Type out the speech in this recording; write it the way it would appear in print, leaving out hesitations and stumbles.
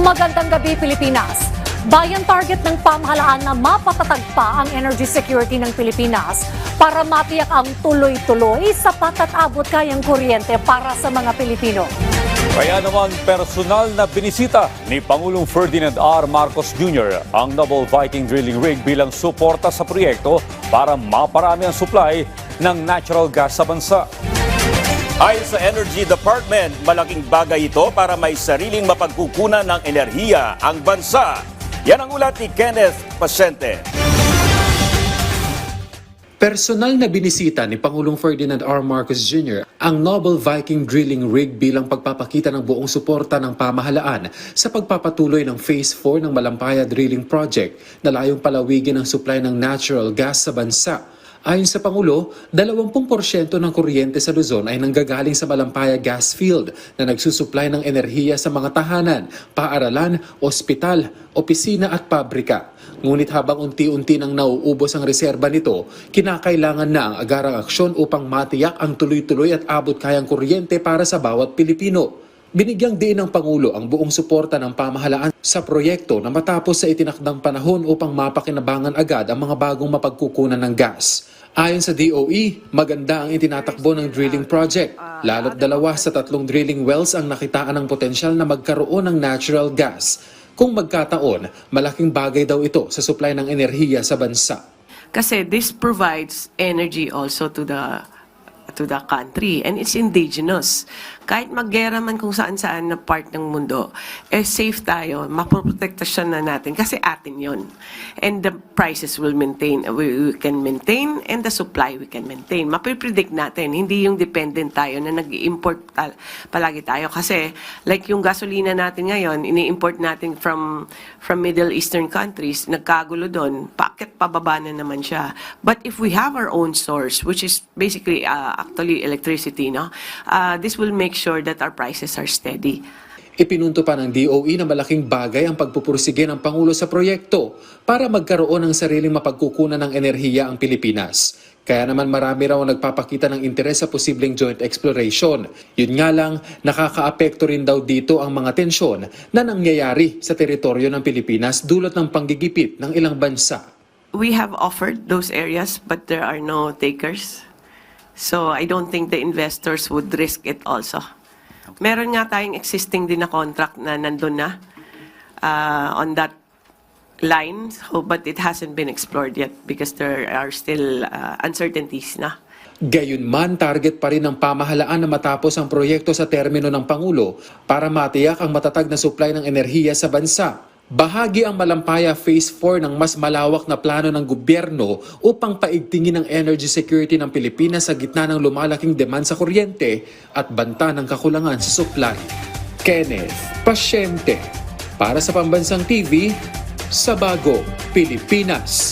Magandang gabi, Pilipinas. Bayan target ng pamahalaan na mapatatag pa ang energy security ng Pilipinas para matiyak ang tuloy-tuloy, sapat at abot kayang kuryente para sa mga Pilipino. Kaya naman personal na binisita ni Pangulong Ferdinand R. Marcos Jr. ang Noble Viking drilling rig bilang suporta sa proyekto para maparami ang supply ng natural gas sa bansa. Ayon sa Energy Department, malaking bagay ito para may sariling mapagkukunan ng enerhiya ang bansa. Yan ang ulat ni Kenneth Pasyente. Personal na binisita ni Pangulong Ferdinand R. Marcos Jr. ang Noble Viking drilling rig bilang pagpapakita ng buong suporta ng pamahalaan sa pagpapatuloy ng Phase 4 ng Malampaya Drilling Project na layong palawigin ang supply ng natural gas sa bansa. Ayon sa Pangulo, 20% ng kuryente sa Luzon ay nanggagaling sa Malampaya Gas Field na nagsusupply ng enerhiya sa mga tahanan, paaralan, ospital, opisina at pabrika. Ngunit habang unti-unti nang nauubos ang reserba nito, kinakailangan na ang agarang aksyon upang matiyak ang tuloy-tuloy at abot kayang kuryente para sa bawat Pilipino. Binigyang diin ng Pangulo ang buong suporta ng pamahalaan sa proyekto na matapos sa itinakdang panahon upang mapakinabangan agad ang mga bagong mapagkukunan ng gas. Ayon sa DOE, maganda ang itinatakbo ng drilling project. Lalo't 2 sa 3 drilling wells ang nakitaan ng potensyal na magkaroon ng natural gas. Kung magkataon, malaking bagay daw ito sa supply ng enerhiya sa bansa. Kasi this provides energy also to the country and it's indigenous. Kahit maggera man kung saan-saan na part ng mundo, safe tayo, maproprotektasyon na natin kasi atin yon. And the prices will maintain, we can maintain and the supply we can maintain. Mapipredict natin, hindi yung dependent tayo na nag-import palagi tayo. Kasi like yung gasolina natin ngayon, ini-import natin from Middle Eastern countries, nagkagulo doon, bakit pababa na naman siya. But if we have our own source, which is basically actually electricity, no? This will make sure that our prices are steady. Ipinunto pa ng DOE na malaking bagay ang pagpupursige ng Pangulo sa proyekto para magkaroon ng sariling mapagkukunan ng enerhiya ang Pilipinas. Kaya naman marami raw nagpapakita ng interes sa posibleng joint exploration. Yun nga lang, nakakaapekto rin daw dito ang mga tensyon na nangyayari sa teritoryo ng Pilipinas dulot ng panggigipit ng ilang bansa. We have offered those areas but there are no takers. So I don't think the investors would risk it also. Meron nga tayong existing din na contract na nandun na on that line, but it hasn't been explored yet because there are still uncertainties na. Gayunman, target pa rin ng pamahalaan na matapos ang proyekto sa termino ng Pangulo para matiyak ang matatag na supply ng enerhiya sa bansa. Bahagi ang Malampaya Phase 4 ng mas malawak na plano ng gobyerno upang paigtingin ang energy security ng Pilipinas sa gitna ng lumalaking demand sa kuryente at banta ng kakulangan sa supply. Kenneth Pasyente, para sa Pambansang TV, sa Bagong Pilipinas.